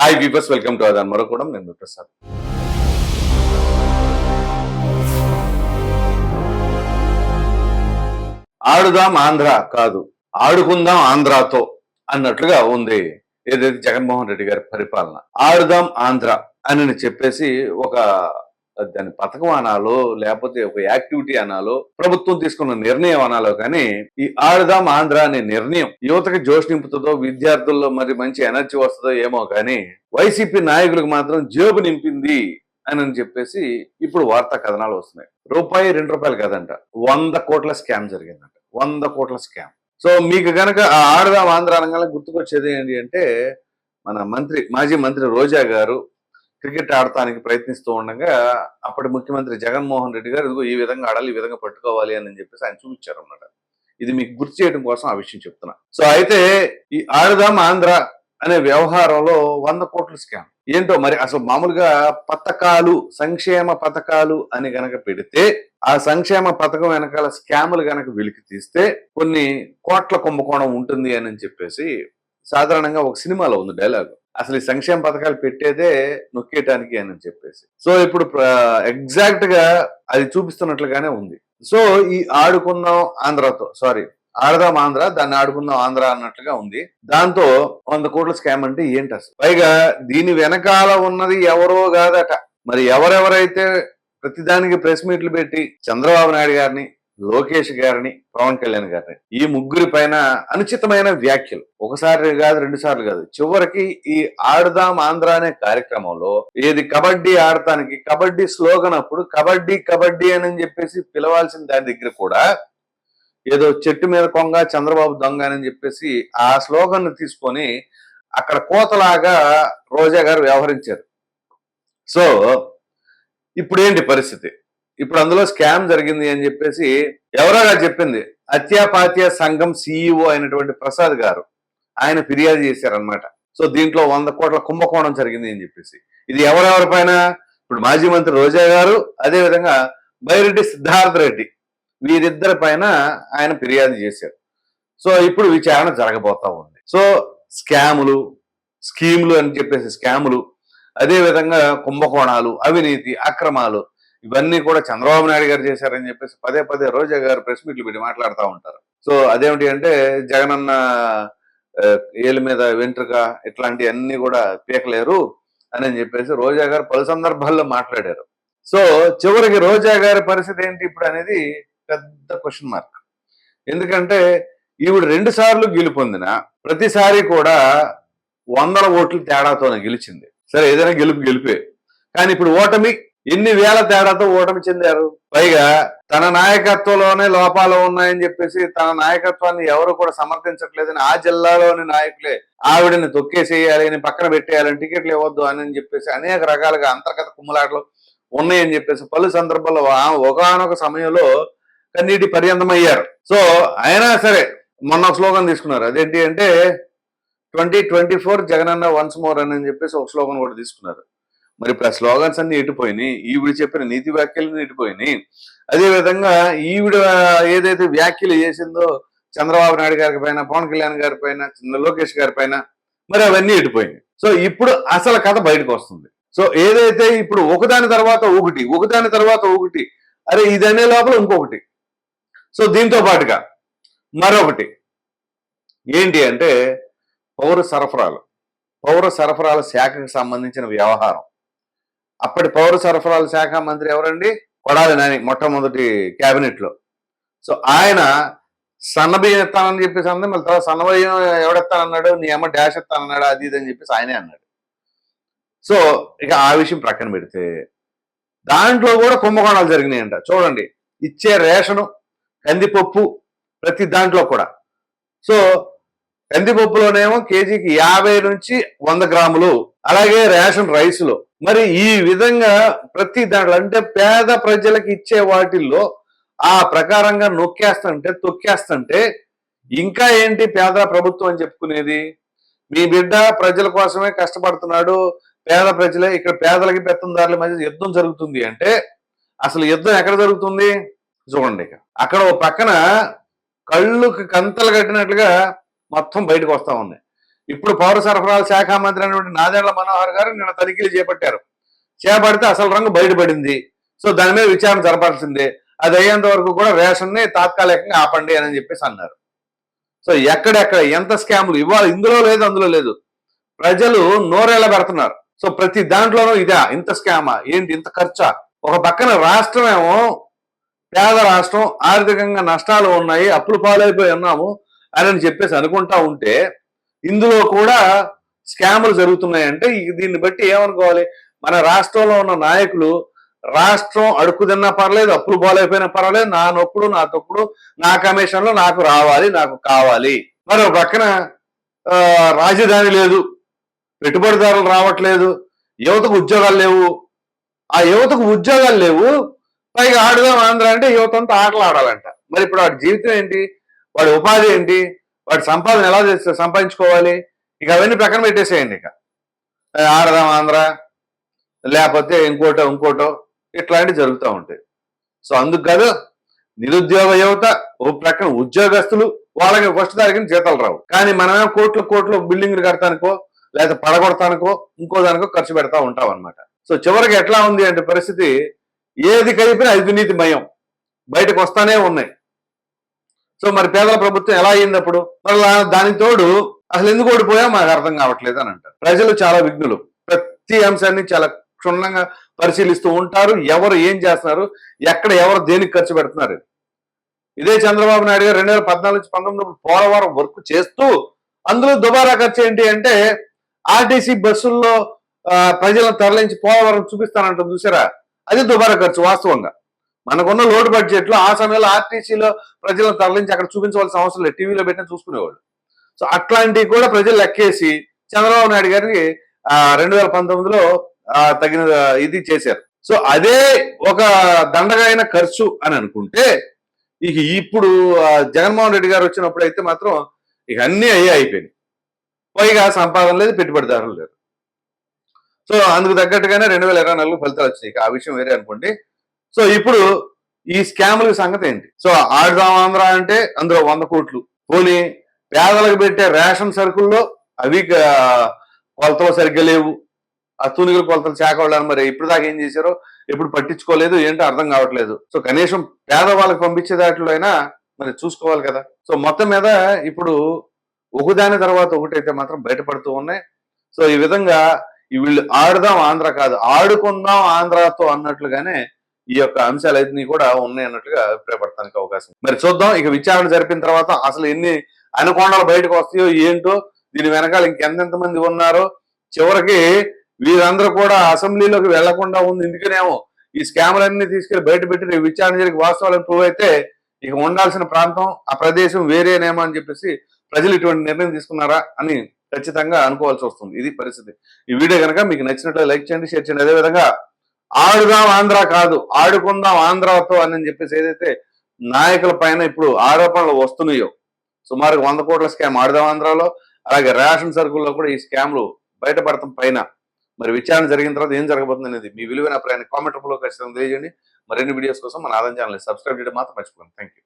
Hi viewers, welcome to అదన్ మరొకడం. నేను మీ ప్రసాద్. ఆడుదాం ఆంధ్ర కాదు, ఆడుకుందాం ఆంధ్రాతో అన్నట్లుగా ఉంది ఏదైతే జగన్మోహన్ రెడ్డి గారి పరిపాలన. ఆడుదాం ఆంధ్ర అని చెప్పేసి ఒక దాని పథకం అనాలో లేకపోతే ఒక యాక్టివిటీ అనాలో ప్రభుత్వం తీసుకున్న నిర్ణయం అనాలో కానీ ఈ ఆడుదాం ఆంధ్ర అనే నిర్ణయం యువతకి జోష్ నింపుతుందో, విద్యార్థుల్లో మరి మంచి ఎనర్జీ వస్తుందో ఏమో కానీ వైసీపీ నాయకులకు మాత్రం జేబు నింపింది అని చెప్పేసి ఇప్పుడు వార్తా కథనాలు వస్తున్నాయి. రూపాయి ₹2 కదంట, 100 కోట్ల స్కామ్ జరిగిందంట. 100 కోట్ల స్కామ్. సో మీకు గనక ఆ ఆడుదాం ఆంధ్ర అనగానే గుర్తుకొచ్చేది ఏంటి అంటే మన మాజీ మంత్రి రోజా గారు క్రికెట్ ఆడటానికి ప్రయత్నిస్తూ ఉండగా అప్పటి ముఖ్యమంత్రి జగన్మోహన్ రెడ్డి గారు ఇదిగో ఈ విధంగా ఆడాలి, ఈ విధంగా పట్టుకోవాలి అని చెప్పేసి ఆయన చూపించారు అన్నమాట. ఇది మీకు గుర్తు చేయడం కోసం ఆ విషయం చెప్తున్నా. సో అయితే ఈ ఆడుదాం ఆంధ్ర అనే వ్యవహారంలో 100 కోట్ల స్కామ్ ఏంటో మరి. అసలు మామూలుగా పథకాలు, సంక్షేమ పథకాలు అని గనక పెడితే ఆ సంక్షేమ పథకం వెనకాల స్కాములు గనక వెలికి తీస్తే కొన్ని కోట్ల కుంభకోణం ఉంటుంది అని చెప్పేసి సాధారణంగా ఒక సినిమాలో ఉంది డైలాగ్. అసలు ఈ సంక్షేమ పథకాలు పెట్టేదే నొక్కేయటానికి అని చెప్పేసి. సో ఇప్పుడు ఎగ్జాక్ట్ గా అది చూపిస్తున్నట్లుగానే ఉంది. సో ఈ ఆడుకుందాం ఆంధ్రతో, ఆడదాం ఆంధ్ర, దాన్ని ఆడుకుందాం ఆంధ్ర అన్నట్లుగా ఉంది. దాంతో 100 కోట్ల స్కామ్ అంటే ఏంటి అసలు? పైగా దీని వెనకాల ఉన్నది ఎవరో కాదట. మరి ఎవరెవరైతే ప్రతిదానికి ప్రెస్ మీట్లు పెట్టి చంద్రబాబు నాయుడు గారిని, లోకేష్ గారిని, పవన్ కళ్యాణ్ గారిని, ఈ ముగ్గురి పైన అనుచితమైన వ్యాఖ్యలు ఒకసారి కాదు, 2 సార్లు కాదు, చివరికి ఈ ఆడుదాం ఆంధ్ర అనే కార్యక్రమంలో ఏది కబడ్డీ ఆడటానికి కబడ్డీ స్లోగన్ అప్పుడు కబడ్డీ కబడ్డీ అని చెప్పేసి పిలవాల్సిన దాని దగ్గర కూడా ఏదో చెట్టు మీద కొంగ చంద్రబాబు దొంగ అని చెప్పేసి ఆ స్లోగన్ తీసుకొని అక్కడ కోతలాగా రోజా గారు వ్యవహరించారు. సో ఇప్పుడు ఏంటి పరిస్థితి? ఇప్పుడు అందులో స్కామ్ జరిగింది అని చెప్పేసి ఎవరోగా చెప్పింది అత్యాపాత్య సంఘం సిఇఓ అయినటువంటి ప్రసాద్ గారు. ఆయన ఫిర్యాదు చేశారనమాట. సో దీంట్లో 100 కోట్ల కుంభకోణం జరిగింది అని చెప్పేసి. ఇది ఎవరెవరి పైన? ఇప్పుడు మాజీ మంత్రి రోజా గారు, అదేవిధంగా బైరెడ్డి సిద్ధార్థ రెడ్డి, వీరిద్దరి పైన ఆయన ఫిర్యాదు చేశారు. సో ఇప్పుడు విచారణ జరగబోతా ఉంది. సో స్కాములు, స్కీములు అని చెప్పేసి స్కాములు, అదేవిధంగా కుంభకోణాలు, అవినీతి, అక్రమాలు ఇవన్నీ కూడా చంద్రబాబు నాయుడు గారు చేశారని చెప్పేసి పదే పదే రోజా గారు ప్రెస్ మీట్లు పెట్టి మాట్లాడుతూ ఉంటారు. సో అదేమిటి అంటే జగనన్న ఏళ్ళ మీద వెంట్రుక ఇట్లాంటి అన్ని కూడా పీకలేరు అని చెప్పేసి రోజా గారు పలు సందర్భాల్లో మాట్లాడారు. సో చివరికి రోజా గారి పరిస్థితి ఏంటి ఇప్పుడు అనేది పెద్ద క్వశ్చన్ మార్క్. ఎందుకంటే ఈవిడ 2 సార్లు గెలుపొందిన ప్రతిసారి కూడా 100 ఓట్ల తేడాతోనే గెలిచింది. సరే, ఏదైనా గెలిపే, కానీ ఇప్పుడు ఓటమి ఎన్ని వేల తేడాతో ఓటమి చెందారు. పైగా తన నాయకత్వంలోనే లోపాలు ఉన్నాయని చెప్పేసి తన నాయకత్వాన్ని ఎవరు కూడా సమర్థించట్లేదని ఆ జిల్లాలోని నాయకులే ఆవిడని తొక్కేసేయాలి అని, పక్కన పెట్టేయాలని, టికెట్లు ఇవ్వద్దు అని చెప్పేసి అనేక రకాలుగా అంతర్గత కుమ్ములాటలు ఉన్నాయని చెప్పేసి పలు సందర్భాల్లో ఒకనొక సమయంలో కన్నీటి పర్యంతమయ్యారు. సో అయినా సరే మొన్న స్లోగన్ తీసుకున్నారు. అదేంటి అంటే 2024 జగనన్న వన్స్ మోర్ అని చెప్పేసి ఒక స్లోగన్ కూడా తీసుకున్నారు. మరి ఇప్పుడు ఆ స్లోగన్స్ అన్ని ఎటుపోయినాయి, ఈవిడ చెప్పిన నీతి వ్యాఖ్యలు ఎటుపోయినాయి, అదేవిధంగా ఈవిడ ఏదైతే వ్యాఖ్యలు చేసిందో చంద్రబాబు నాయుడు గారి పైన, పవన్ కళ్యాణ్ గారి పైన, లోకేష్ గారి పైన, మరి అవన్నీ ఎటుపోయినాయి. సో ఇప్పుడు అసలు కథ బయటకు వస్తుంది. సో ఏదైతే ఇప్పుడు ఒకదాని తర్వాత ఒకటి, అరే ఇదనే లోపల ఇంకొకటి. సో దీంతో పాటుగా మరొకటి ఏంటి అంటే పౌర సరఫరాల శాఖకు సంబంధించిన వ్యవహారం. అప్పటి పౌర సరఫరాల శాఖ మంత్రి ఎవరండి? కొడాలి నాని, మొట్టమొదటి క్యాబినెట్ లో. సో ఆయన సన్నబియ్యం ఎత్తానని చెప్పేసి అంది. మళ్ళీ తర్వాత సన్నబియ్యం ఎవడెత్తానన్నాడు, నీ అమ్మ డాష్ ఎత్తానన్నాడు, అది ఇది అని చెప్పేసి ఆయనే అన్నాడు. సో ఇక ఆ విషయం ప్రక్కన పెడితే దాంట్లో కూడా కుంభకోణాలు జరిగినాయంట. చూడండి, ఇచ్చే రేషను, కందిపప్పు, ప్రతి దాంట్లో కూడా. సో కందిపప్పులోనేమో కేజీకి 50 నుంచి 100 గ్రాములు, అలాగే రేషన్ రైసులో. మరి ఈ విధంగా ప్రతి దాంట్లో అంటే పేద ప్రజలకు ఇచ్చే వాటిల్లో ఆ ప్రకారంగా తొక్కేస్తుంటే ఇంకా ఏంటి పేద ప్రభుత్వం అని చెప్పుకునేది? మీ బిడ్డ ప్రజల కోసమే కష్టపడుతున్నాడు, పేద ప్రజలే, ఇక్కడ పేదలకి పెత్తందారుల మధ్య యుద్ధం జరుగుతుంది అంటే అసలు యుద్ధం ఎక్కడ జరుగుతుంది? చూడండి, అక్కడ ఓ పక్కన కళ్ళుకి కంతలు కట్టినట్లుగా మొత్తం బయటకు వస్తా ఉంది. ఇప్పుడు పౌర సరఫరాల శాఖ మంత్రి అయినటువంటి నాదెండ్ల మనోహర్ గారు నిన్న తనిఖీలు చేపట్టారు. చేపడితే అసలు రంగు బయటపడింది. సో దాని మీద విచారణ జరపాల్సిందే. అది అయ్యేంత వరకు కూడా రేషన్ ని తాత్కాలికంగా ఆపండి అని చెప్పేసి అన్నారు. సో ఎక్కడెక్కడ ఎంత స్కాములు ఇవాళ ఇందులో లేదు అందులో లేదు, ప్రజలు నోరేళ్ల పెడుతున్నారు. సో ప్రతి దాంట్లోనూ ఇదా, ఇంత స్కామా ఏంటి, ఇంత ఖర్చా. ఒక పక్కన రాష్ట్రం ఏమో పేద రాష్ట్రం, ఆర్థికంగా నష్టాలు ఉన్నాయి, అప్పులు పాలైపోయి ఉన్నాము అని చెప్పేసి అనుకుంటా ఉంటే ఇందులో కూడా స్కాములు జరుగుతున్నాయంటే దీన్ని బట్టి ఏమనుకోవాలి, మన రాష్ట్రంలో ఉన్న నాయకులు రాష్ట్రం అడుక్కు తిన్నా పర్లేదు, అప్పులు పాలైపోయినా పర్వాలేదు, నా నొప్పుడు నా తొప్పుడు నా కమిషన్లో నాకు రావాలి, నాకు కావాలి. మరో పక్కన రాజధాని లేదు, పెట్టుబడిదారులు రావట్లేదు, యువతకు ఉద్యోగాలు లేవు. ఆ యువతకు ఉద్యోగాలు లేవు, పైగా ఆడుదాం ఆంధ్ర అంటే యువత అంతా ఆటలు ఆడాలంట. మరి ఇప్పుడు వాడి జీవితం ఏంటి, వాడి ఉపాధి ఏంటి, వాడి సంపాదన ఎలా సంపాదించుకోవాలి? ఇక అవన్నీ ప్రక్కన పెట్టేసేయండి. ఇక ఆడదాం ఆంధ్ర లేకపోతే ఇంకోటో ఇట్లాంటివి జరుగుతూ ఉంటాయి. సో అందుకు కాదు, నిరుద్యోగ యువత ఓ ప్రక్కన, ఉద్యోగస్తులు వాళ్ళకి ఫస్ట్ తారీఖున జీతాలు రావు, కానీ మనమే కోట్లు బిల్డింగ్లు కడతానికో లేకపోతే పడగొడతానికో ఇంకో దానికో ఖర్చు పెడతా ఉంటాం అనమాట. సో చివరికి ఎట్లా ఉంది అంటే పరిస్థితి, ఏది కలిపినా అవినీతిమయం బయటకు వస్తానే ఉన్నాయి. సో మరి పేదల ప్రభుత్వం ఎలా అయింది అప్పుడు? మరి దానికి తోడు అసలు ఎందుకు ఓడిపోయా మాకు అర్థం కావట్లేదు అని అంటారు. ప్రజలు చాలా విఘ్నులు, ప్రతి అంశాన్ని చాలా క్షుణ్ణంగా పరిశీలిస్తూ ఉంటారు. ఎవరు ఏం చేస్తున్నారు, ఎక్కడ ఎవరు దేనికి ఖర్చు పెడుతున్నారు. ఇదే చంద్రబాబు నాయుడు గారు 2014 నుంచి 19 పోలవరం వర్క్ చేస్తూ అందులో దుబారా ఖర్చు ఏంటి అంటే ఆర్టీసీ బస్సుల్లో ప్రజలను తరలించి పోలవరం చూపిస్తానంటారు చూసారా, అది దుబారా ఖర్చు. వాస్తవంగా మనకున్న లోటు బడ్జెట్ లో ఆ సమయంలో ఆర్టీసీలో ప్రజలను తరలించి అక్కడ చూపించవలసిన అవసరం లేదు, టీవీలో పెట్టిన చూసుకునేవాళ్ళు. సో అట్లాంటివి కూడా ప్రజలు లెక్కేసి చంద్రబాబు నాయుడు గారికి 2019లో తగిన ఇది చేశారు. సో అదే ఒక దండగా అయిన ఖర్చు అని అనుకుంటే, ఇక ఇప్పుడు జగన్మోహన్ రెడ్డి గారు వచ్చినప్పుడు అయితే మాత్రం ఇక అన్నీ అయిపోయినాయి. పైగా సంపాదన లేదు, పెట్టుబడిదారులు లేరు. సో అందుకు తగ్గట్టుగానే 2024 ఫలితాలు వచ్చినాయి. ఆ విషయం వేరే అనుకోండి. సో ఇప్పుడు ఈ స్కాముల సంగతి ఏంటి? సో ఆడుదాం ఆంధ్ర అంటే అందులో 100 కోట్లు పోనీ, పేదలకు పెట్టే రేషన్ సరుకుల్లో అవి కొలతలు సరిగ్గా లేవు, ఆ తూనికల కొలతలు శాఖ వాళ్ళని మరి ఇప్పుడు దాకా ఏం చేశారో ఎప్పుడు పట్టించుకోలేదు, ఏంటో అర్థం కావట్లేదు. సో కనీసం పేదవాళ్ళకి పంపించే దాంట్లో అయినా మరి చూసుకోవాలి కదా. సో మొత్తం మీద ఇప్పుడు ఒకదాని తర్వాత ఒకటైతే మాత్రం బయటపడుతూ ఉన్నాయి. సో ఈ విధంగా వీళ్ళు ఆడుదాం ఆంధ్ర కాదు, ఆడుకుందాం ఆంధ్రతో అన్నట్లుగానే ఈ యొక్క అంశాలన్నీ కూడా ఉన్నాయి అన్నట్లుగా అభిప్రాయపడటానికి అవకాశం. మరి చూద్దాం, ఇక విచారణ జరిపిన తర్వాత అసలు ఎన్ని అనుకోండాలు బయటకు వస్తాయో ఏంటో, దీని వెనకాల ఇంకెంతెంత మంది ఉన్నారో, చివరికి వీరందరూ కూడా అసెంబ్లీలోకి వెళ్లకుండా ఉంది. ఎందుకనేమో ఈ స్కాములన్నీ తీసుకెళ్లి బయట పెట్టి విచారణ జరిగి వాస్తవాలను ప్రూవ్ అయితే ఇక ఉండాల్సిన ప్రాంతం ఆ ప్రదేశం వేరేనేమో అని చెప్పేసి ప్రజలు ఇటువంటి నిర్ణయం తీసుకున్నారా అని ఖచ్చితంగా అనుకోవాల్సి వస్తుంది. ఇది పరిస్థితి. ఈ వీడియో కనుక మీకు నచ్చినట్లయితే లైక్ చేయండి, షేర్ చేయండి. అదేవిధంగా ఆడుదాం ఆంధ్ర కాదు, ఆడుకుందాం ఆంధ్రతో అని చెప్పేసి ఏదైతే నాయకుల పైన ఇప్పుడు ఆరోపణలు వస్తున్నాయో, సుమారు 100 కోట్ల స్కామ్ ఆడుదాం ఆంధ్రలో, అలాగే రేషన్ సరుకుల్లో కూడా ఈ స్కామ్లు బయటపడటం పైన మరి విచారణ జరిగిన తర్వాత ఏం జరగబోతుంది అనేది మీ విలువైన అభిప్రాయాన్ని కామెంట్ రూపంలో ఖచ్చితంగా తెలియజేయండి. మరిన్ని వీడియోస్ కోసం మన ఆదాయం ఛానల్ సబ్స్క్రైబ్ చేయడం మాత్రం మర్చిపోకండి. Thank you.